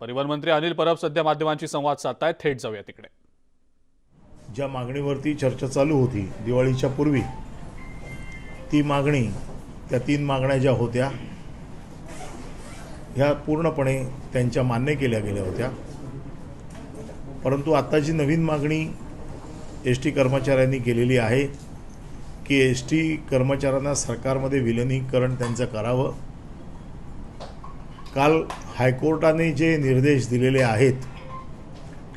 परिवहन मंत्री अनिल परब सध्या माध्यमांशी संवाद साधतायत. थेट जाऊया तिकडे. ज्या मागणीवरती चर्चा चालू होती दिवाळीच्या पूर्वी, ती मागणी, त्या 3 मागण्या ज्या होत्या ह्या पूर्णपणे त्यांच्या मान्य केल्या गेल्या होत्या. परंतु आत्ताची नवीन मागणी एस टी कर्मचाऱ्यांनी केलेली आहे की एस टी कर्मचाऱ्यांना सरकारमध्ये विलिनीकरण त्यांचं करावं. काल हायकोर्टाने जे निर्देश दिलेले आहेत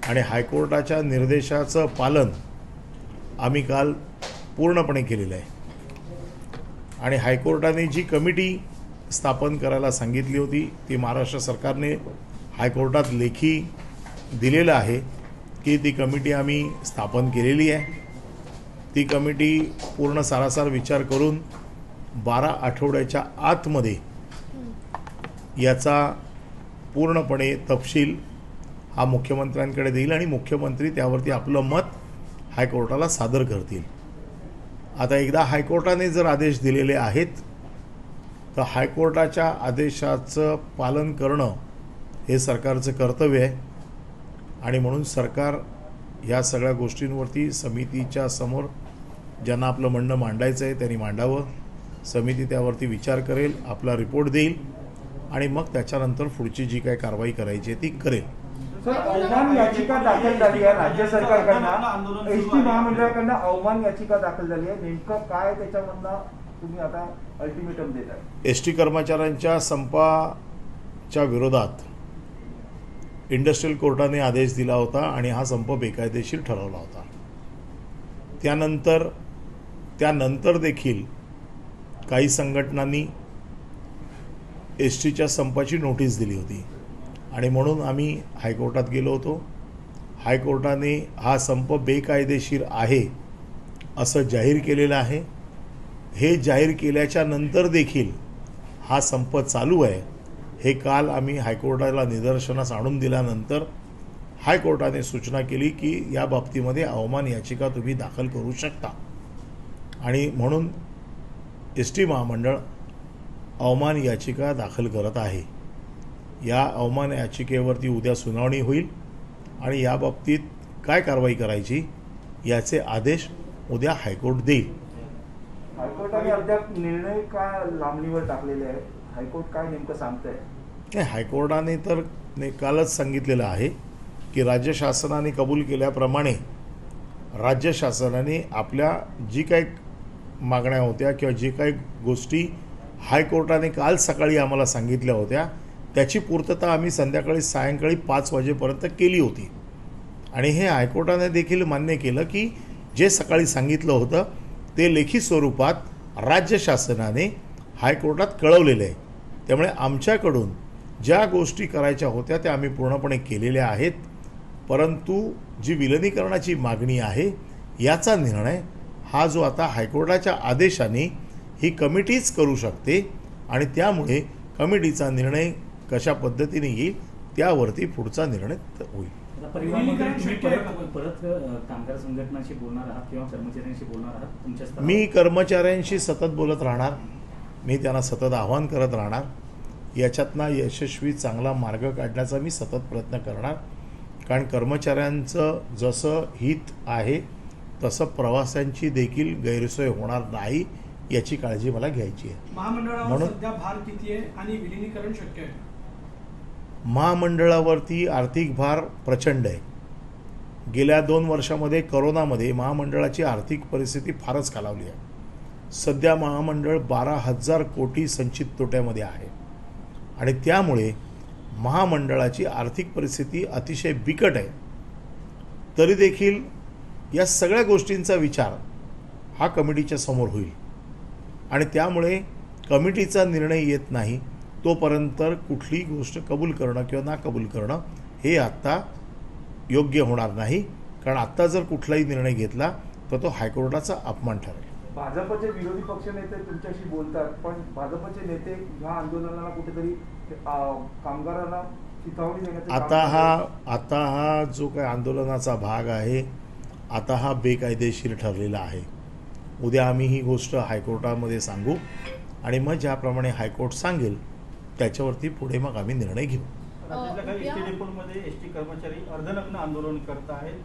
आणि हायकोर्टाच्या निर्देशाचं पालन आम्ही काल पूर्णपणे केलेलं आहे. आणि हायकोर्टाने जी कमिटी स्थापन करायला सांगितली होती ती महाराष्ट्र सरकारने हायकोर्टात लेखी दिलेलं आहे की ती कमिटी आम्ही स्थापन केलेली आहे. ती कमिटी पूर्ण सारासार विचार करून 12 आठवड्याच्या आतमध्ये याचा पूर्णपणे तपशील हा मुख्यमंत्र्यांकडे देईल आणि मुख्यमंत्री त्यावरती आपलं मत हायकोर्टाला सादर करतील. आता एकदा हायकोर्टाने जर आदेश दिलेले आहेत तर हायकोर्टाच्या आदेशाचं पालन करणं हे सरकारचं कर्तव्य आहे. आणि म्हणून सरकार ह्या सगळ्या गोष्टींवरती समितीच्या समोर ज्यांना आपलं म्हणणं मांडायचं आहे त्यांनी मांडावं. समिती त्यावरती विचार करेल, आपला रिपोर्ट देईल आणि मग त्याच्यानंतर पुढची जी काही कारवाई करायची आहे ती करेल. सर, अवमान याचिका दाखल झाली आहे राज्य सरकारकडनं, एसटी महामंडळाकडनं अवमान याचिका दाखल झाली आहे. नेमकं काय त्याच्यामधनं तुम्ही आता अल्टिमेटम देत आहे? एस टी कर्मचाऱ्यांच्या संपाच्या विरोधात इंडस्ट्रियल कोर्टाने आदेश दिला होता आणि हा संप बेकायदेशीर ठरवला होता. त्यानंतर देखील काही संघटनांनी एस टीच्या संपाची नोटीस दिली होती आणि म्हणून आम्ही हायकोर्टात गेलो होतो. हायकोर्टाने हा संप बेकायदेशीर आहे असं जाहीर केलेलं आहे. हे जाहीर केल्याच्या नंतर देखील हा संप चालू आहे हे काल आम्ही हायकोर्टाला निदर्शनास आणून दिल्यानंतर हायकोर्टाने सूचना केली की या बाबतीमध्ये अवमान याचिका तुम्ही दाखल करू शकता. आणि म्हणून एस टी महामंडळ अवमान याचिका दाखल करत आहे. या अवमान याचिकेवरती उद्या सुनावणी होईल आणि या बाबतीत काय कारवाई करायची याचे आदेश उद्या हायकोर्ट देईल. हायकोर्टाने अद्याप निर्णय का लांबणीवर टाकलेले आहे? हायकोर्ट काय नेमकं सांगतंय? नाही, हायकोर्टाने तर कालच सांगितलेलं आहे की राज्य शासनाने कबूल केल्याप्रमाणे राज्य शासनाने आपल्या जी काही मागण्या होत्या किंवा जे काही गोष्टी हायकोर्टाने काल सकाळी आम्हाला सांगितल्या होत्या त्याची पूर्तता आम्ही सायंकाळी 5 वाजेपर्यंत केली होती. आणि हे हायकोर्टाने देखील मान्य केलं की जे सकाळी सांगितलं होतं ते लेखी स्वरूपात राज्य शासनाने हायकोर्टात कळवलेलं आहे. त्यामुळे आमच्याकडून ज्या गोष्टी करायच्या होत्या त्या आम्ही पूर्णपणे केलेल्या आहेत. परंतु जी विलिनीकरणाची मागणी आहे याचा निर्णय हा जो आता हायकोर्टाच्या आदेशाने ही कमिटीच करू शकते आणि त्यामुळे कमिटीचा निर्णय कशा पद्धतीने येईल त्यावरती पुढचा निर्णय होईल. परत कामगार संघटनांशी बोलणार आहात किंवा कर्मचाऱ्यांशी बोलणार आहात? तुमच्या मी कर्मचाऱ्यांशी सतत बोलत राहणार. मी त्यांना सतत आव्हान करत राहणार. याच्यातनं यशस्वी चांगला मार्ग काढण्याचा मी सतत प्रयत्न करणार. कारण कर्मचाऱ्यांचं जसं हित आहे तसं प्रवाशांची देखील गैरसोय होणार नाही याची काळजी मला घ्यायची आहे. महामंडळावर सध्या भार किती आहे आणि विलिनीकरण शक्य आहे? महामंडळावरती आर्थिक भार प्रचंड आहे. गेल्या 2 वर्षामध्ये कोरोनामध्ये महामंडळाची आर्थिक परिस्थिती फारच खालावली आहे. सध्या महामंडळ 12,000 कोटी संचित तोट्यामध्ये आहे आणि त्यामुळे महामंडळाची आर्थिक परिस्थिती अतिशय बिकट आहे. तरी देखील या सगळ्या गोष्टींचा विचार हा कमिटीच्या समोर होईल आणि त्यामुळे कमिटीचा निर्णय येत नाही तोपर्यंत कुठलीही गोष्ट कबूल करणं किंवा ना कबूल करणं हे आत्ता योग्य होणार नाही. कारण आत्ता जर कुठलाही निर्णय घेतला तर तो हायकोर्टाचा अपमान ठरेल. भाजपचे विरोधी पक्षनेते तुमच्याशी बोलतात पण भाजपचे नेते ह्या आंदोलनाला कुठेतरी कामगारांना चिथावणी देण्याचे आता हा जो काही आंदोलनाचा भाग आहे आता हा बेकायदेशीर ठरलेला आहे. उद्या आम्ही ही गोष्ट हायकोर्टामध्ये सांगू आणि मग ज्याप्रमाणे हायकोर्ट सांगेल त्याच्यावरती पुढे मग आम्ही निर्णय घेऊ. राज्यातल्या काही उद्या- एसटी डेपोमध्ये एसटी कर्मचारी अर्धनग्न आंदोलन करत आहेत.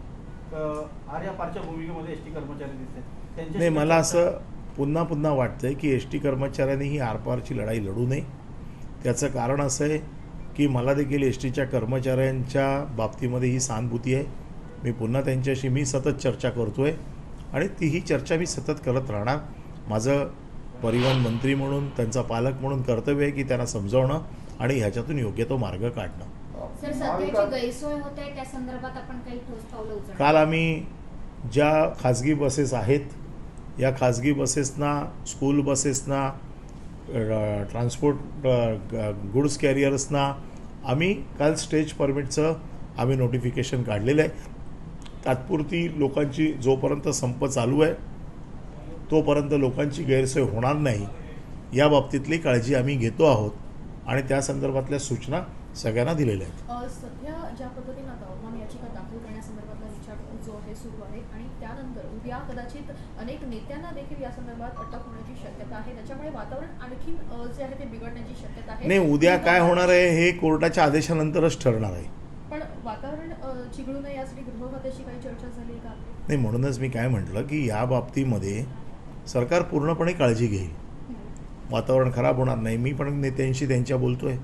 आर्यापारच्या भूमिकेमध्ये एसटी कर्मचारी दिसत आहेत. त्यांच्याशी नाही, मला असं पुन्हा पुन्हा वाटतंय की एस टी कर्मचाऱ्यांनी ही आरपारची लढाई लढू नये. त्याचं कारण असं आहे की मला देखील एस टीच्या कर्मचाऱ्यांच्या बाबतीमध्ये ही सहानुभूती आहे. मी पुन्हा त्यांच्याशी मी सतत चर्चा करतो आहे आणि ती ही चर्चा मी सतत करत राहणार. माझं परिवहन मंत्री म्हणून, त्यांचा पालक म्हणून कर्तव्य आहे की त्यांना समजावणं आणि ह्याच्यातून योग्य तो मार्ग काढणं. सर, सध्याची गैरसोय होते त्या संदर्भात आपण काही ठोस पावलं उचलणार? काल आम्ही ज्या खाजगी बसेस आहेत या खाजगी बसेसना, स्कूल बसेसना, ट्रान्सपोर्ट गुड्स कॅरियर्सना आम्ही काल स्टेज परमिटचं आम्ही नोटिफिकेशन काढलेलं आहे. तात्पुरती लोकांची जोपर्यंत संप चालू आहे तोपर्यंत लोकांची गैरसोय होणार नाही या बाबतीतली काळजी आम्ही घेतो आहोत आणि त्या संदर्भातल्या सूचना सगळ्यांना दिलेल्या आहेत. सध्या ज्या पद्धतीनं आता अवमान याचिका दाखल करण्यासंदर्भातला विचार जो आहे सुरू आहे आणि त्यानंतर उद्या कदाचित अनेक नेत्यांना देखील या संदर्भात अटक होण्याची शक्यता आहे. त्याच्यामुळे वातावरण आणखीन जे आहे ते बिघडण्याची शक्यता आहे. नाही, उद्या काय होणार आहे हे कोर्टाच्या आदेशानंतरच ठरणार आहे. पण वातावरण चिघळू नये यासाठी गृहखात्याशी काही चर्चा झाली आहे का? नाही, म्हणूनच मी काय म्हटलं की या बाबतीमध्ये सरकार पूर्णपणे काळजी घेईल. वातावरण खराब होणार नाही. मी पण नेत्यांशी त्यांच्या बोलतो आहे.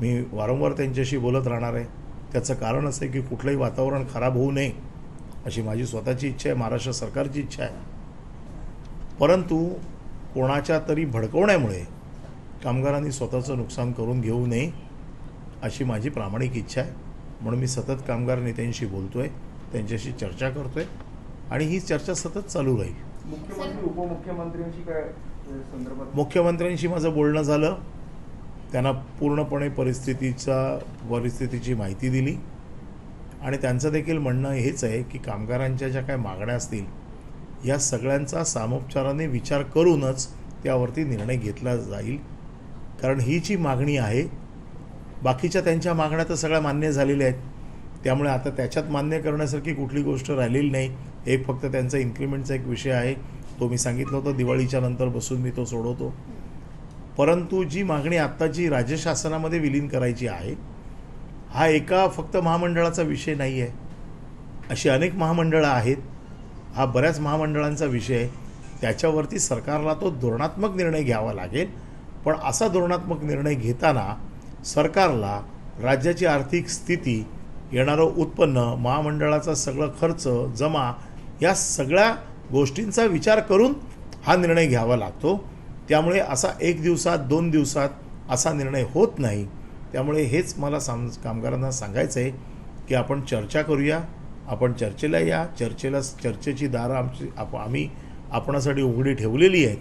मी वारंवार त्यांच्याशी बोलत राहणार आहे. त्याचं कारण असं आहे की कुठलंही वातावरण खराब होऊ नये अशी माझी स्वतःची इच्छा आहे, महाराष्ट्र सरकारची इच्छा आहे. परंतु कोणाच्या तरी भडकवण्यामुळे कामगारांनी स्वतःचं नुकसान करून घेऊ नये अशी माझी प्रामाणिक इच्छा आहे. म्हणून मी सतत कामगार नेत्यांशी बोलतो आहे, त्यांच्याशी चर्चा करतो आहे आणि ही चर्चा सतत चालू राहील. मुख्यमंत्री उपमुख्यमंत्र्यांशी काय संदर्भात? मुख्यमंत्र्यांशी माझं बोलणं झालं. त्यांना पूर्णपणे परिस्थितीची माहिती दिली आणि त्यांचं देखील म्हणणं हेच आहे की कामगारांच्या ज्या काय मागण्या असतील या सगळ्यांचा सामोपचाराने विचार करूनच त्यावरती निर्णय घेतला जाईल. कारण ही जी मागणी आहे, बाकीच्या त्यांच्या मागण्या तर सगळ्या मान्य झालेल्या आहेत. त्यामुळे आता त्याच्यात मान्य करण्यासारखी कुठली गोष्ट राहिलेली नाही. एक फक्त त्यांचा इन्क्रिमेंटचा एक विषय आहे, तो मी सांगितलं होतं दिवाळीच्या नंतर बसून मी तो सोडवतो. परंतु जी मागणी आत्ताची राज्य शासनामध्ये विलीन करायची आहे, हा एका फक्त महामंडळाचा विषय नाही आहे. अशी अनेक महामंडळं आहेत. हा बऱ्याच महामंडळांचा विषय आहे. त्याच्यावरती सरकारला तो धोरणात्मक निर्णय घ्यावा लागेल. पण असा धोरणात्मक निर्णय घेताना सरकारला राज्याची आर्थिक स्थिती, येणारं उत्पन्न, महामंडळाचा सगळं खर्च, जमा या सगळ्या गोष्टींचा विचार करून हा निर्णय घ्यावा लागतो. त्यामुळे असा 1 दिवसात 2 दिवसात असा निर्णय होत नाही. त्यामुळे हेच मला कामगारांना सांगायचं आहे की आपण चर्चा करूया, आपण चर्चेला या. चर्चेची दारं आम्ही आपणासाठी उघडी ठेवलेली आहेत.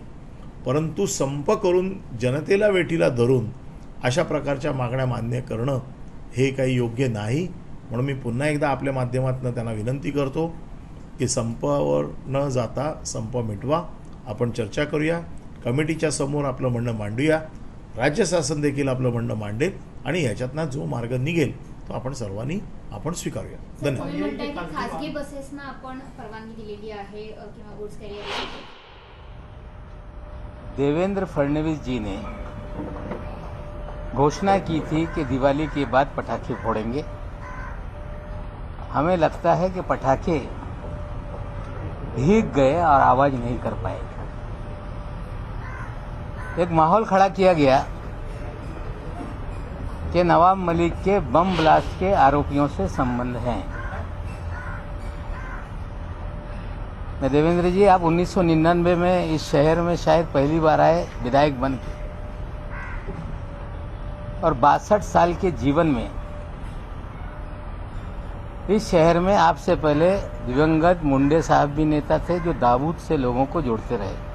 परंतु संप करून जनतेला वेठीला धरून अशा प्रकारच्या मागण्या मान्य करणं हे काही योग्य नाही. म्हणून मी पुन्हा एकदा आपल्या माध्यमातून त्यांना विनंती करतो की संपावर न जाता संप मिटवा. आपण चर्चा करूया, कमिटीच्या समोर आपलं म्हणणं मांडूया, राज्य शासन देखील आपलं म्हणणं मांडेल आणि ह्याच्यातनं जो मार्ग निघेल तो आपण सर्वांनी स्वीकारूया. धन्यवाद. तुम्ही म्हणताय की खासगी बसेसना आपण परवानगी दिलेली आहे किंवा गुड्स कॅरियर. देवेंद्र फडणवीस जी ने घोषणा की थी कि दिवाली के बाद पटाखे फोड़ेंगे. हमें लगता है कि पटाखे भीग गए और आवाज नहीं कर पाए. एक माहौल खड़ा किया गया कि नवाब मलिक के बम ब्लास्ट के आरोपियों से संबंध हैं. मैं देवेंद्र जी, आप 1999 में इस शहर में शायद पहली बार आए विधायक बन के, और 62 साल के जीवन में इस शहर में आपसे पहले दिवंगत मुंडे साहब भी नेता थे जो दाऊद से लोगों को जोड़ते रहे.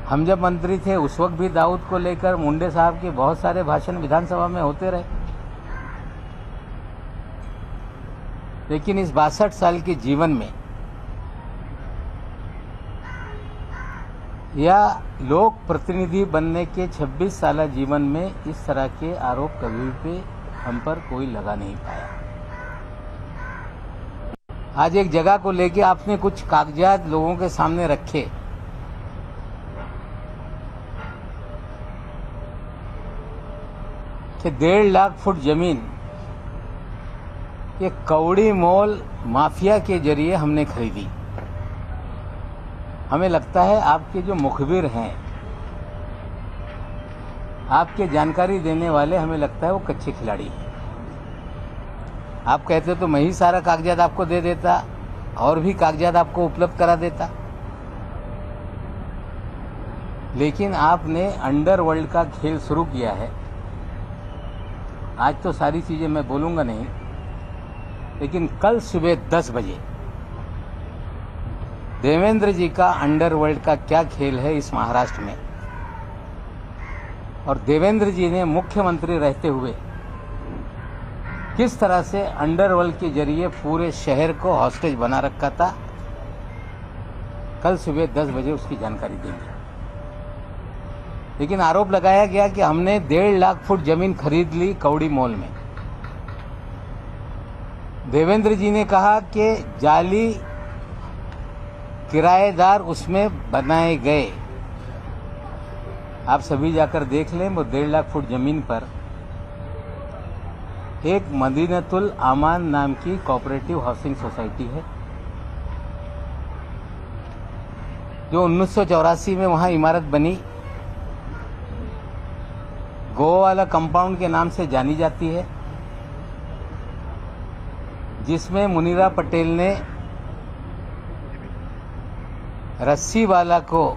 हम जब मंत्री थे उस वक्त भी दाऊद को लेकर मुंडे साहब के बहुत सारे भाषण विधानसभा में होते रहे. लेकिन इस 62 साल के जीवन में या लोक प्रतिनिधि बनने के 26 साल जीवन में इस तरह के आरोप कभी भी हम पर कोई लगा नहीं पाया. आज एक जगह को लेके आपने कुछ कागजात लोगों के सामने रखे. कि 1.5 लाख फुट जमीन ये कौड़ी मोल माफिया के जरिए हमने खरीदी। हमें लगता है आपके जो मुखबिर हैं, आपके जानकारी देने वाले, हमें लगता है वो कच्चे खिलाड़ी हैं। आप कहते तो मैं ही सारा कागजात आपको दे देता और भी कागजात आपको उपलब्ध करा देता, लेकिन आपने अंडरवर्ल्ड का खेल शुरू किया है। आज तो सारी चीजें मैं बोलूंगा नहीं, लेकिन कल सुबह 10 बजे देवेंद्र जी का अंडरवर्ल्ड का क्या खेल है इस महाराष्ट्र में, और देवेंद्र जी ने मुख्यमंत्री रहते हुए किस तरह से अंडरवर्ल्ड के जरिए पूरे शहर को हॉस्टेज बना रखा था, कल सुबह 10 बजे उसकी जानकारी देंगे। लेकिन आरोप लगाया गया कि हमने 1.5 लाख फुट जमीन खरीद ली कौड़ी मोल में। देवेंद्र जी ने कहा कि जाली किराएदार उसमें बनाए गए। आप सभी जाकर देख लें, वो 1.5 लाख फुट जमीन पर एक मदीनतुल आमान नाम की कोऑपरेटिव हाउसिंग सोसाइटी है, जो 1984 में वहां इमारत बनी, गोवाला कंपाउंड के नाम से जानी जाती है, जिसमें मुनीरा पटेल ने रस्सीवाला को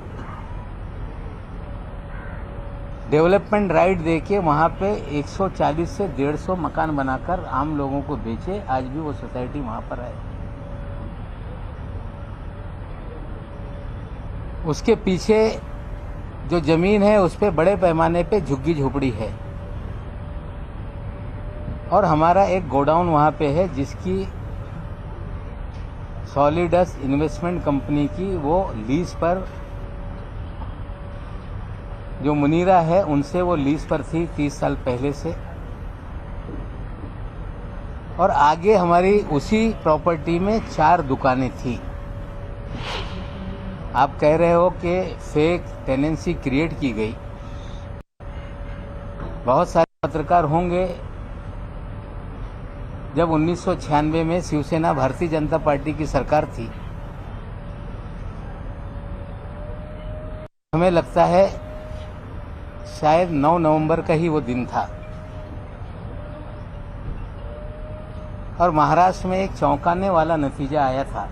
डेवलपमेंट राइट देके वहां पे 140 से 150 मकान बनाकर आम लोगों को बेचे। आज भी वो सोसाइटी वहां पर है। उसके पीछे जो जमीन है उस पे बड़े पैमाने पे झुग्गी झोपड़ी है, और हमारा एक गोडाउन वहां पे है जिसकी सॉलिडस इन्वेस्टमेंट कंपनी की वो लीज पर, जो मुनीरा है उनसे वो लीज पर थी 30 साल पहले से, और आगे हमारी उसी प्रॉपर्टी में 4 दुकानें थी। आप कह रहे हो कि फेक टेनेंसी क्रिएट की गई। बहुत सारे पत्रकार होंगे, जब 1996 में शिवसेना भारतीय जनता पार्टी की सरकार थी, हमें लगता है शायद 9 नवंबर का ही वो दिन था, और महाराष्ट्र में एक चौंकाने वाला नतीजा आया था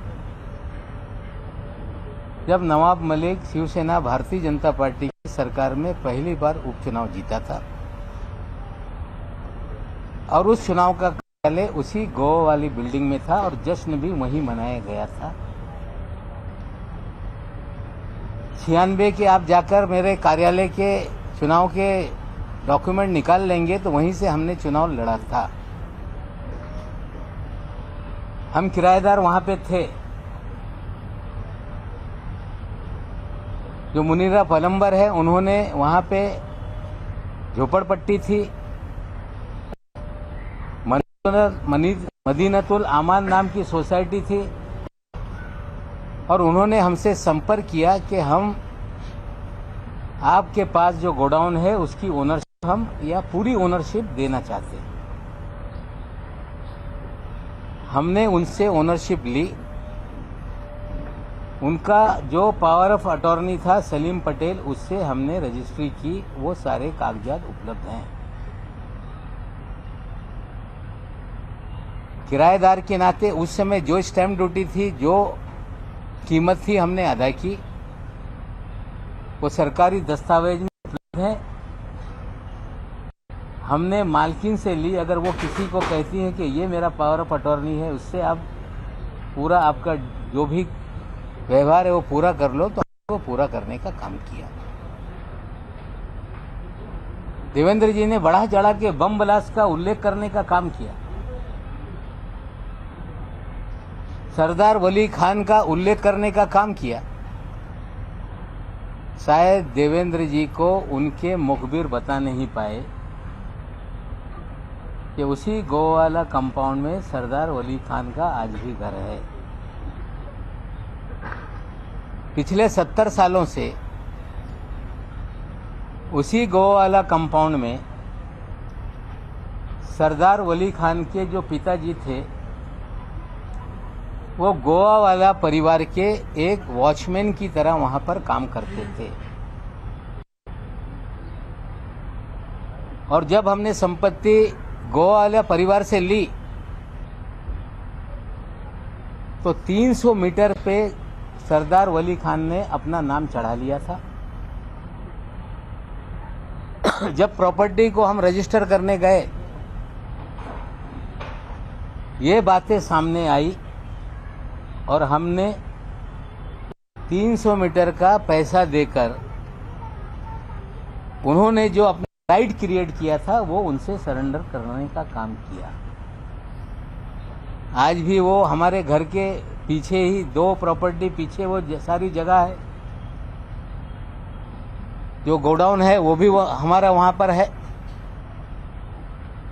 जब नवाब मलिक शिवसेना भारतीय जनता पार्टी की सरकार में पहली बार उपचुनाव जीता था, और उस चुनाव का कार्यालय उसी गोवा वाली बिल्डिंग में था और जश्न भी वहीं मनाया गया था। 96 के आप जाकर मेरे कार्यालय के चुनाव के डॉक्यूमेंट निकाल लेंगे तो वहीं से हमने चुनाव लड़ा था। हम किराएदार वहां पे थे। जो मुनीरा पलम्बर है उन्होंने वहां पे झोपड़पट्टी थी, मदीनतुल आमान नाम की सोसाइटी थी, और उन्होंने हमसे संपर्क किया कि हम आपके पास जो गोडाउन है उसकी ओनरशिप हम या पूरी ओनरशिप देना चाहते हैं। हमने उनसे ओनरशिप ली। उनका जो पावर ऑफ अटॉर्नी था सलीम पटेल, उससे हमने रजिस्ट्री की। वो सारे कागजात उपलब्ध हैं। किराएदार के नाते उस समय जो स्टैंप ड्यूटी थी, जो कीमत थी, हमने अदा की। वो सरकारी दस्तावेज में उपलब्ध है। हमने मालकिन से ली। अगर वो किसी को कहती है कि ये मेरा पावर ऑफ अटॉर्नी है, उससे आप पूरा आपका जो भी व्यवहार है वो पूरा कर लो, तो वो पूरा करने का काम किया। देवेंद्र जी ने बढ़ा चढ़ा के बम ब्लास्ट का उल्लेख करने का काम किया। सरदार वली खान का उल्लेख करने का काम किया। शायद देवेंद्र जी को उनके मुखबिर बता नहीं पाए कि उसी गोवाला कंपाउंड में सरदार वली खान का आज भी घर है। पिछले 70 सालों से उसी गोवाला कंपाउंड में सरदार वली खान के जो पिताजी थे वो गोवा वाला परिवार के एक वॉचमैन की तरह वहां पर काम करते थे। और जब हमने संपत्ति गोवा वाला परिवार से ली तो 300 मीटर पे सरदार वली खान ने अपना नाम चढ़ा लिया था। जब प्रॉपर्टी को हम रजिस्टर करने गए, ये बातें सामने आई और हमने 300 मीटर का पैसा देकर उन्होंने जो अपना राइट क्रिएट किया था वो उनसे सरेंडर करने का काम किया। आज भी वो हमारे घर के पीछे ही 2 प्रॉपर्टी पीछे वो सारी जगह है, जो गोडाउन है वो भी हमारा वहाँ पर है।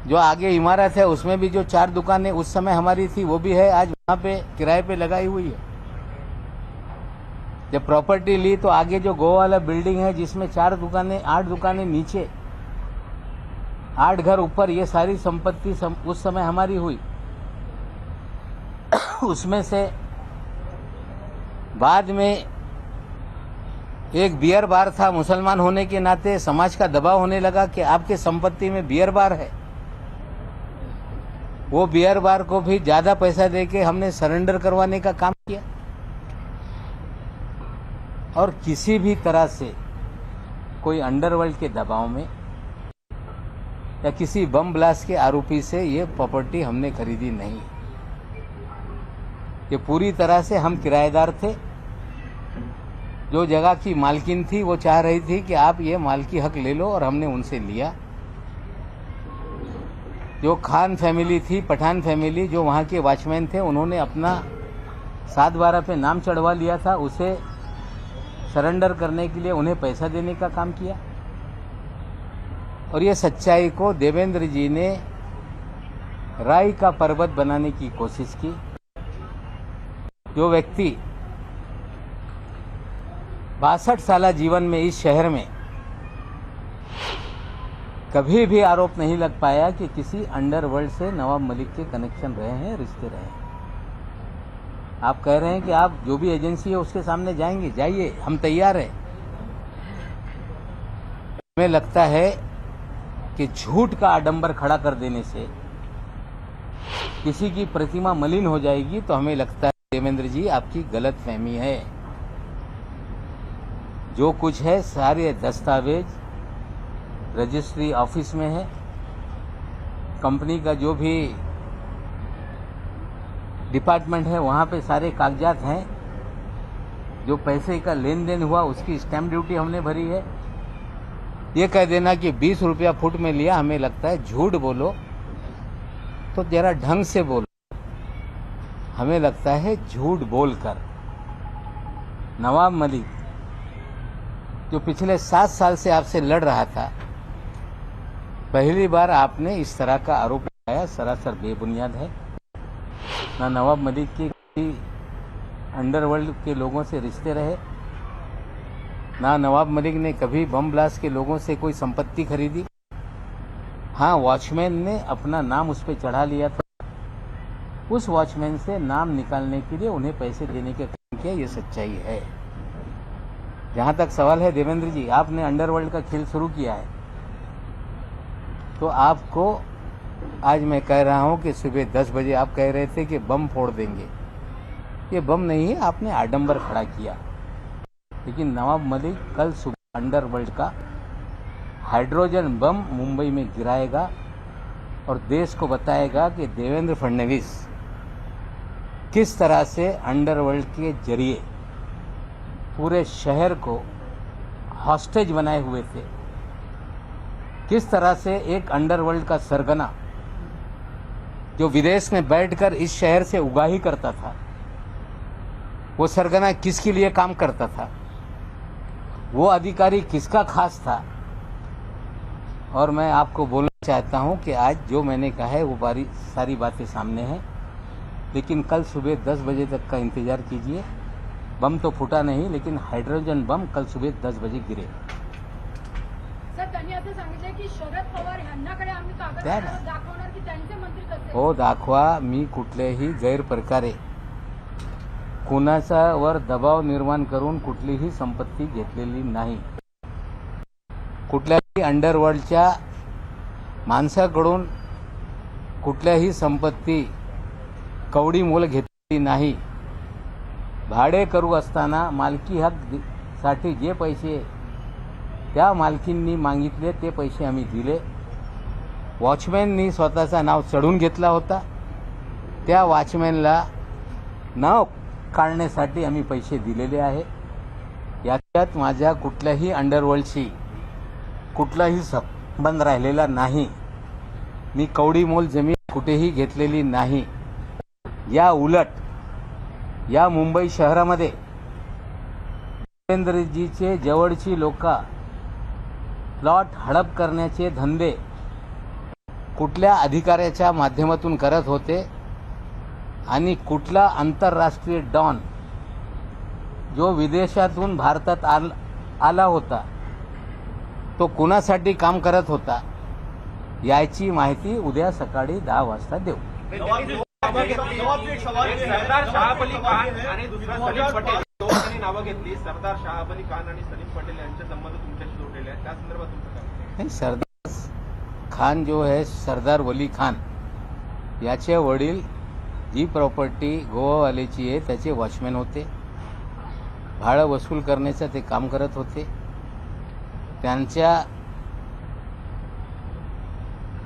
जो आगे इमारत है उसमें भी जो 4 दुकानें उस समय हमारी थी वो भी है, आज वहाँ पे किराए पे लगाई हुई है। जब प्रॉपर्टी ली तो आगे जो गोवा वाला बिल्डिंग है जिसमें 4 दुकानें, 8 दुकानें नीचे, 8 घर ऊपर, ये सारी संपत्ति उस समय हमारी हुई। उसमें से बाद में एक बियर बार था, मुसलमान होने के नाते समाज का दबाव होने लगा कि आपके संपत्ति में बियर बार है। वो बियर बार को भी ज्यादा पैसा देके हमने सरेंडर करवाने का काम किया। और किसी भी तरह से कोई अंडरवर्ल्ड के दबाव में या किसी बम ब्लास्ट के आरोपी से ये प्रॉपर्टी हमने खरीदी नहीं। ये पूरी तरह से हम किराएदार थे। जो जगह की मालकिन थी वो चाह रही थी कि आप ये मालकी हक ले लो और हमने उनसे लिया। जो खान फैमिली थी, पठान फैमिली, जो वहाँ के वॉचमैन थे, उन्होंने अपना 7/12 पे नाम चढ़वा लिया था। उसे सरेंडर करने के लिए उन्हें पैसा देने का काम किया। और ये सच्चाई को देवेंद्र जी ने राई का पर्वत बनाने की कोशिश की। जो व्यक्ति 62 साल जीवन में इस शहर में कभी भी आरोप नहीं लग पाया कि किसी अंडरवर्ल्ड से नवाब मलिक के कनेक्शन रहे हैं, रिश्ते रहे हैं। आप कह रहे हैं कि आप जो भी एजेंसी है उसके सामने जाएंगे, जाइए, हम तैयार हैं। हमें लगता है कि झूठ का आडंबर खड़ा कर देने से किसी की प्रतिमा मलिन हो जाएगी, तो हमें लगता है देवेंद्र जी आपकी गलतफहमी है। जो कुछ है सारे दस्तावेज रजिस्ट्री ऑफिस में है। कंपनी का जो भी डिपार्टमेंट है वहाँ पे सारे कागजात हैं। जो पैसे का लेन देन हुआ उसकी स्टैम्प ड्यूटी हमने भरी है। ये कह देना कि 20 रुपया फुट में लिया, हमें लगता है झूठ बोलो तो जरा ढंग से बोलो। हमें लगता है झूठ बोलकर नवाब मलिक जो पिछले 7 साल से आपसे लड़ रहा था, पहली बार आपने इस तरह का आरोप लगाया, सरासर बेबुनियाद है। ना नवाब मलिक के अंडरवर्ल्ड के लोगों से रिश्ते रहे, ना नवाब मलिक ने कभी बम ब्लास्ट के लोगों से कोई संपत्ति खरीदी। हाँ, वॉचमैन ने अपना नाम उस पर चढ़ा लिया था। उस वॉचमैन से नाम निकालने के लिए उन्हें पैसे देने के काम किया, ये सच्चाई है। जहाँ तक सवाल है देवेंद्र जी, आपने अंडरवर्ल्ड का खेल शुरू किया है, तो आपको आज मैं कह रहा हूँ कि सुबह 10 बजे आप कह रहे थे कि बम फोड़ देंगे। ये बम नहीं है, आपने आडंबर खड़ा किया। लेकिन नवाब मलिक कल सुबह अंडरवर्ल्ड का हाइड्रोजन बम मुंबई में गिराएगा और देश को बताएगा कि देवेंद्र फडणवीस किस तरह से अंडरवर्ल्ड के जरिए पूरे शहर को हॉस्टेज बनाए हुए थे। किस तरह से एक अंडरवर्ल्ड का सरगना जो विदेश में बैठकर इस शहर से उगाही करता था, वो सरगना किसके लिए काम करता था, वो अधिकारी किसका खास था। और मैं आपको बोलना चाहता हूं कि आज जो मैंने कहा है वो सारी बातें सामने हैं। लेकिन कल सुबह 10 बजे तक का इंतजार कीजिए। बम तो फूटा नहीं, लेकिन हाइड्रोजन बम कल सुबह 10 बजे गिरे। सर, त्यांनी असं सांगितलं की शरद पवार यांच्याकडे आम्ही द्या ना. कागद दाखवणार की हो दाखवा. मी कुठल्याही गैरप्रकारे कुणाचा वर दबाव निर्माण करून कुठलीही संपत्ती घेतलेली नाही. कुठल्याही अंडरवर्ल्डच्या माणसाकडून कुठल्याही संपत्ती कवडी मोल घेतली नाही. भाडे करू असताना मालकी हक साठी जे पैसे त्या मालकींनी मागितले ते पैसे आम्ही दिले. वॉचमॅननी स्वतःचं नाव चढून घेतला होता. त्या वॉचमॅनला नाव काढण्यासाठी आम्ही पैसे दिलेले आहे. याच्यात माझ्या कुठल्याही अंडरवर्ल्डशी कुठलाही संबंध राहिलेला नाही. मी कवडी मोल जमीन कुठेही घेतलेली नाही. या उलट या मुंबई शहरामध्ये देवेंद्रजीचे जवळची लोक प्लॉट हडप करण्याचे धंदे कुठल्या अधिकाऱ्याच्या माध्यमातून करत होते आणि कुठला आंतरराष्ट्रीय डॉन जो विदेशातून भारतात आला होता तो कुणासाठी काम करत होता याची माहिती उद्या सकाळी 10 वाजता देऊ. सरदार शाहब अली खान आणि दुसरा सलीम पटेल दोघांनी नावं घेतली. सरदार शाहब अली खान आणि सलीम पटेल यांचे संबंध तुमच्याशी जोडलेले आहेत. त्या संदर्भात तुमचं काय? नहीं, सरदार खान जो है सरदार वली खान याचे वडील जी प्रॉपर्टी गोवावाल्याची आहे त्याचे वॉचमॅन होते. भाडं वसूल करण्याचं ते काम करत होते. त्यांच्या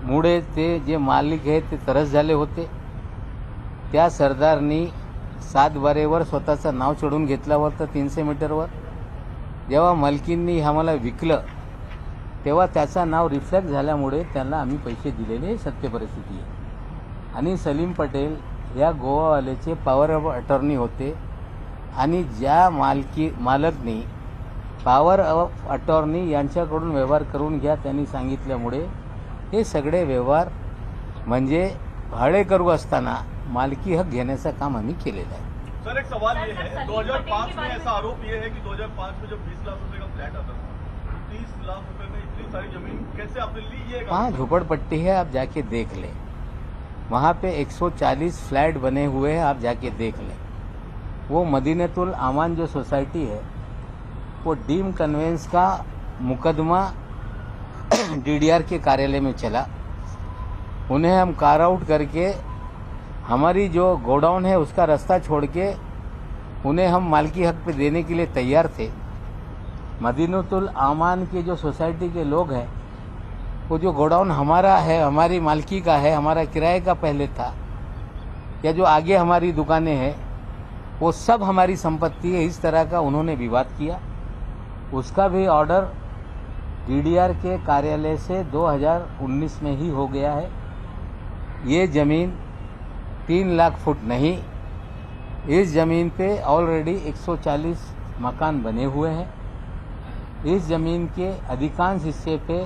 मुळे ते जे मालिक आहेत ते तरस झाले होते. त्या सरदारनी 7 बारेवर स्वतःचं नाव चढून घेतलं होतं 300 मीटरवर. जेव्हा मालकींनी आम्हाला विकलं तेव्हा त्याचं नाव रिफ्लेक्ट झाल्यामुळे त्यांना आम्ही पैसे दिलेले सत्य परिस्थिती आहे. आणि सलीम पटेल या गोवावाल्याचे पॉवर ऑफ अटॉर्नी होते आणि ज्या मालकनी पॉवर ऑफ अटॉर्नी यांच्याकडून व्यवहार करून घ्या त्यांनी सांगितल्यामुळे हे सगळे व्यवहार म्हणजे भाडे करू असताना मालकी हक घेण्याचं काम आम्ही केलेलं आहे. सर एक सवाल ये है 2005 में ऐसा आरोप ये है कि 2005 में जब 20 लाख रुपए का फ्लैट आता था 30 लाख रुपए में इतनी सारी जमीन कैसे आपने ली? ये वहाँ झोपड़पट्टी है, आप जाके देख लें. वहाँ पे 140 फ्लैट बने हुए हैं, आप जाके देख लें. वो मदीनतुल आमान जो सोसाइटी है वो डीम कन्वेंस का मुकदमा डीडीआर के कार्यालय में चला. उन्हें हम कार आउट करके हमारी जो गोडाउन है उसका रास्ता छोड़ के उन्हें हम मालकी हक पे देने के लिए तैयार थे. मदीनतुल आमान के जो सोसाइटी के लोग हैं वो जो गोडाउन हमारा है, हमारी मालकी का है, हमारा किराए का पहले था, या जो आगे हमारी दुकानें हैं वो सब हमारी संपत्ति है, इस तरह का उन्होंने विवाद किया. उसका भी ऑर्डर डीडीआर के कार्यालय से 2019 में ही हो गया है. ये ज़मीन 3 लाख फुट नहीं, इस ज़मीन पे ऑलरेडी 140 मकान बने हुए हैं. इस ज़मीन के अधिकांश हिस्से पे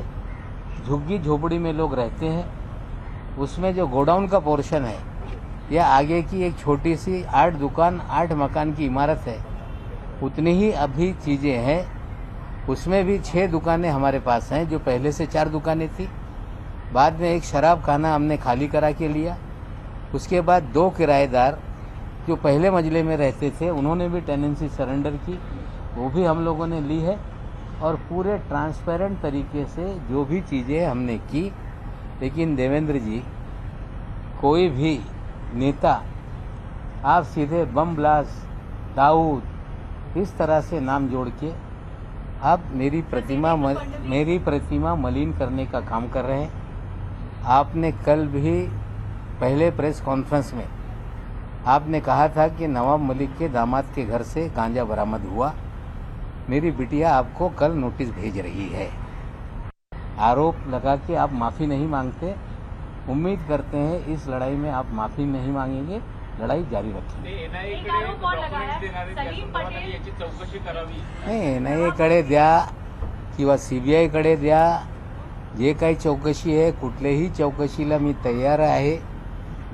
झुग्गी झोपड़ी में लोग रहते हैं. उसमें जो गोडाउन का पोर्शन है या आगे की एक छोटी सी 8 दुकान 8 मकान की इमारत है, उतनी ही अभी चीज़ें हैं. उसमें भी 6 दुकानें हमारे पास हैं, जो पहले से 4 दुकानें थी. बाद में एक शराब खाना हमने खाली करा के लिया. उसके बाद 2 किराएदार जो पहले मजले में रहते थे उन्होंने भी टेनेंसी सरेंडर की, वो भी हम लोगों ने ली है. और पूरे ट्रांसपेरेंट तरीके से जो भी चीज़ें हमने की. लेकिन देवेंद्र जी, कोई भी नेता आप सीधे बम ब्लास्ट, दाऊद इस तरह से नाम जोड़ के आप मेरी प्रतिमा मलिन करने का काम कर रहे हैं. आपने कल भी पहले प्रेस कॉन्फ्रेंस में आपने कहा था कि नवाब मलिक के दामाद के घर से गांजा बरामद हुआ. मेरी बिटिया आपको कल नोटिस भेज रही है. आरोप लगा के आप माफ़ी नहीं मांगते. उम्मीद करते हैं इस लड़ाई में आप माफ़ी नहीं मांगेंगे, लड़ाई जारी रखेंगे. नाही, NIA-कडे द्या किंवा CBI-कडे द्या. जे काही चौकशी आहे कुठल्याही चौकशीला मी तयार आहे.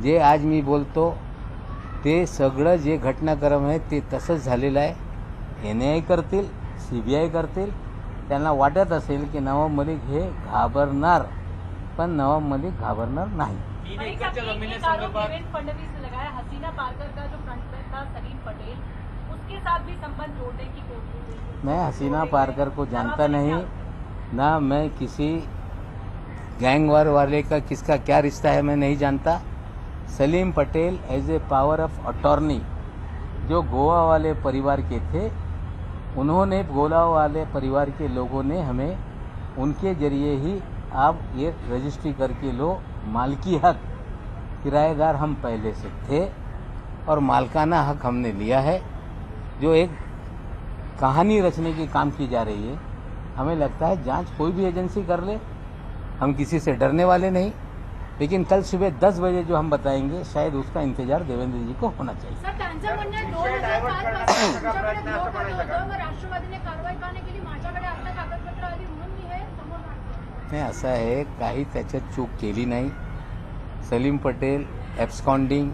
जे आज मी बोलतो ते सगळं जे घटनाक्रम आहे ते तसंच झालेलं आहे. NIA करतील, CBI करतील. त्यांना वाटत असेल की नवाब मलिक हे घाबरणार, पण नवाब मलिक घाबरणार नाही. फडणवीस ने लगाया हसीना पारकर का जो फ्रंटमैन था सलीम पटेल, उसके साथ भी संबंध जोड़ने की कोशिश। मैं हसीना पारकर को जानता नहीं, ना मैं किसी गैंगवार वाले का किसका क्या रिश्ता है मैं नहीं जानता। Salim Patel as a power of attorney जो गोवा वाले परिवार के थे, उन्होंने गोवा वाले परिवार के लोगों ने हमें उनके जरिए ही आप ये रजिस्ट्री करके लो, मालकी हक, किराएदार हम पहले से थे और मालकाना हक हमने लिया है। जो एक कहानी रचने की काम की जा रही है, हमें लगता है जांच कोई भी एजेंसी कर ले, हम किसी से डरने वाले नहीं, लेकिन कल सुबह 10 बजे जो हम बताएंगे शायद उसका इंतजार देवेंद्र जी को होना चाहिए। सर, त्यांचं म्हणणं आहे 2005 पासून तुमच्याकडे ब्लॉक आलं होतं, मग राष्ट्रवादीने कारवाई का नाही केली? माझ्याकडे आता कागदपत्र आली म्हणून मी हे समोर मांडतो. नाही, असं आहे, काही त्याच्यात चूक केली नाही. सलीम पटेल ॲब्स्कॉन्डिंग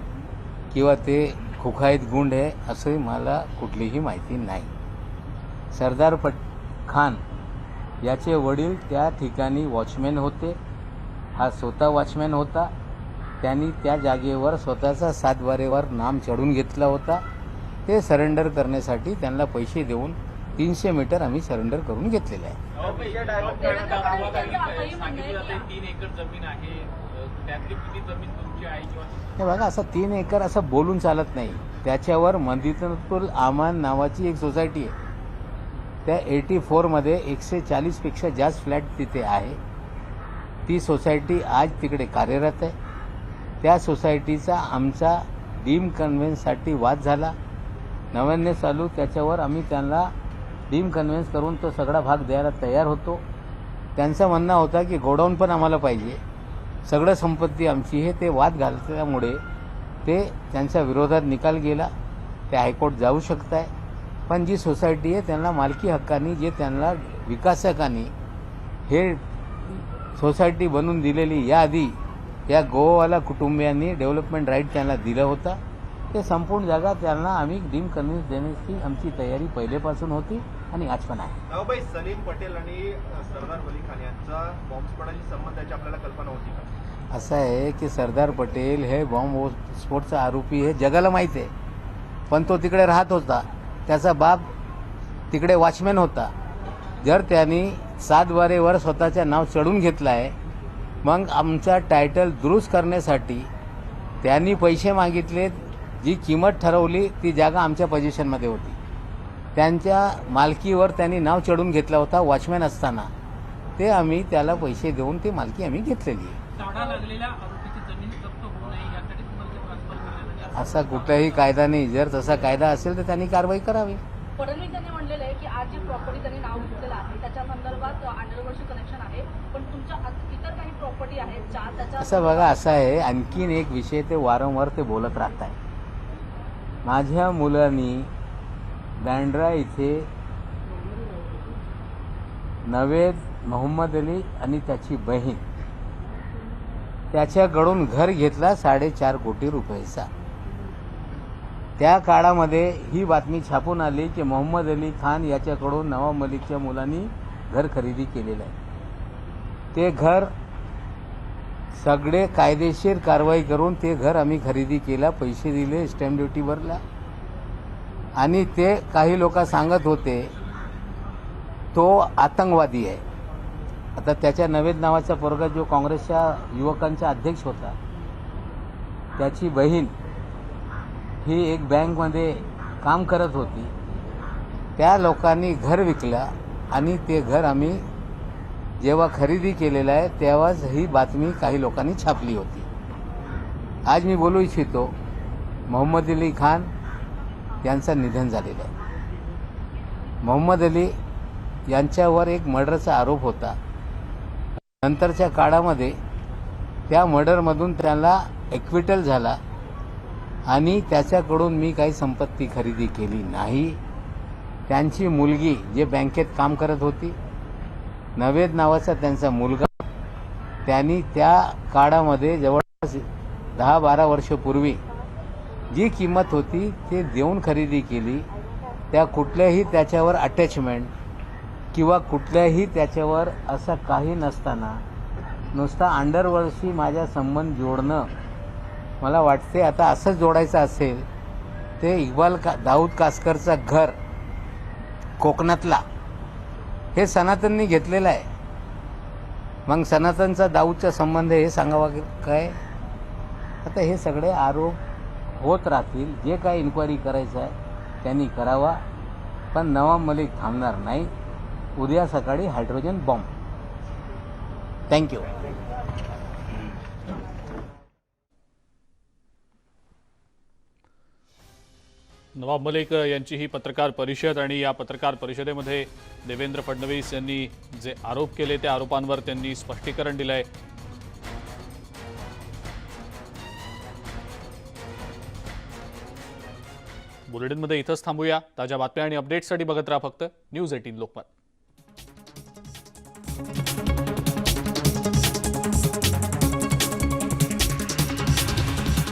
किंवा ते खुखाईत गुंड आहे असं मला कुठलीही माहिती नाही. सरदार खान याचे वडील त्या ठिकाणी वॉचमॅन होते, हा स्वतः वॉचमॅन होता. त्यांनी त्या जागेवर स्वतःचा 7 बारेवर नाम चढून घेतला होता. ते सरेंडर करण्यासाठी त्यांना पैसे देऊन 300 मीटर आम्ही सरेंडर करून घेतलेले आहे. 3 एकर जमीन आहे, त्यातली किती जमीन तुमची आहे किंवा हे बघा, असं 3 एकर असं बोलून चालत नाही. त्याच्यावर मदितुल आमान नावाची एक सोसायटी आहे, त्या 84मध्ये 140 पेक्षा जास्त फ्लॅट तिथे आहे. ती सोसायटी आज तिकडे कार्यरत आहे. त्या सोसायटीचा आमचा डीम कन्व्हेन्ससाठी वाद झाला. नव्याने चालू त्याच्यावर आम्ही त्यांना डीम कन्व्हेन्स करून तो सगळा भाग द्यायला तयार होतो. त्यांचं म्हणणं होता की गोडाऊन पण आम्हाला पाहिजे, सगळं संपत्ती आमची आहे. ते वाद घालल्यामुळे ते त्यांच्या विरोधात निकाल गेला. ते हायकोर्ट जाऊ शकत आहे. पण जी सोसायटी आहे त्यांना मालकी हक्काने, जे त्यांना विकासकांनी हे सोसायटी बनवून दिलेली याआधी या गोवावाला कुटुंबियांनी डेव्हलपमेंट राईट त्यांना दिलं होता. ते संपूर्ण जागा त्यांना आम्ही डीम कन्व्हेन्स देण्याची आमची तयारी पहिलेपासून होती आणि आज पण आहे. भाई सलीम पटेल आणि सरदार वली खान यांचा बॉम्बस्फोटाची संबंधाची आपल्याला कल्पना होती का? असं आहे की सरदार पटेल हे बॉम्बस्फोटचा आरोपी आहे, जगाला माहीत आहे. पण तो तिकडे राहत होता, त्याचा बाप तिकडे वॉचमॅन होता. जर त्यांनी 7 बारेवर स्वतःचं नाव चढून घेतलं आहे, मग आमचा टायटल दुरुस्त करण्यासाठी त्यांनी पैसे मागितले. जी किंमत ठरवली ती जागा आमच्या पोझिशनमध्ये होती. त्यांच्या मालकीवर त्यांनी नाव चढून घेतला होता वॉचमॅन असताना. ते आम्ही त्याला पैसे देऊन ती मालकी आम्ही घेतलेली आहे. ताडा लागलेल्या आरोपीची जमीन जप्त होऊ नये यासाठी तुम्हाला ते ट्रान्सफर करण्यात आले. असा कुठलाही कायदा नाही. जर तसा कायदा असेल तर त्यांनी कारवाई करावी. फडणवीस यांनी म्हणलेलं आहे की आज जी प्रॉपर्टी त्यांनी नाव घेतलेलं आहे त्याच्या संदर्भात अंडरवर्ल्डशी कनेक्शन आहे, पण तुमच्या इतर काही प्रॉपर्टी आहेत ज्या त्याच्या. असं बघा, असं आहे, आणखीन एक विषय ते वारंवार ते बोलत राहत आहे. माझ्या मुलांनी बँड्रा इथे नवेद मोहम्मद अली आणि त्याची बहीण त्याच्याकडून घर घेतला 4.5 कोटी रुपयाचा. त्या काळामध्ये ही बातमी छापून आली की मोहम्मद अली खान याच्याकडून नवाब मलिकच्या मुलांनी घर खरेदी केलेलं आहे. ते घर सगळे कायदेशीर कारवाई करून ते घर आम्ही खरेदी केला, पैसे दिले, स्टॅम्प ड्युटी भरला. आणि ते काही लोक सांगत होते तो आतंकवादी आहे. आता त्याच्या नवेद नावाचा पोरगा जो काँग्रेसच्या युवकांचा अध्यक्ष होता, त्याची बहीण ही एक बँकमध्ये काम करत होती. त्या लोकांनी घर विकलं आणि ते घर आम्ही जेव्हा खरेदी केलेलं आहे तेव्हाच ही बातमी काही लोकांनी छापली होती. आज मी बोलू इच्छितो, मोहम्मद अली खान यांचं निधन झालेलं आहे. मोहम्मद अली यांच्यावर एक मर्डरचा आरोप होता. नंतरच्या काळामध्ये त्या मर्डरमधून त्याला ॲक्विटल झाला आणि त्याच्याकडून मी काही संपत्ती खरेदी केली नाही. त्यांची मुलगी जे बँकेत काम करत होती, नवेद नावाचा त्यांचा मुलगा, त्यांनी त्या काळामध्ये जवळपास 10-12 वर्षापूर्वी जी किंमत होती ते देऊन खरेदी केली. त्या कुठल्याही त्याच्यावर अटॅचमेंट किंवा कुठल्याही त्याच्यावर असं काही नसताना नुसता अंडरवर्ल्डशी माझा संबंध जोडणं मला वाटते आता असं जोडायचं असेल ते दाऊद कासकरचं घर कोकणातला हे सनातननी घेतलेलं आहे. मग सनातनचा दाऊदचा संबंध हे सांगावा काय? आता हे सगळे आरोप होत राहतील. जे काही इन्क्वायरी करायचं आहे त्यांनी करावा, पण नवाब मलिक थांबणार नाही. उद्या सकाळी hydrogen bomb. Thank you. Nawab Malik यांची ही पत्रकार परिषद आणि या पत्रकार परिषदेमध्ये देवेंद्र फडणवीस यांनी जे आरोप केले त्या आरोपांवर त्यांनी स्पष्टीकरण दिलंय. बुलेटिनमध्ये इथंच थांबूया. ताज्या बातम्या आणि अपडेट्ससाठी बघत राहा फक्त न्यूज 18 लोकमत.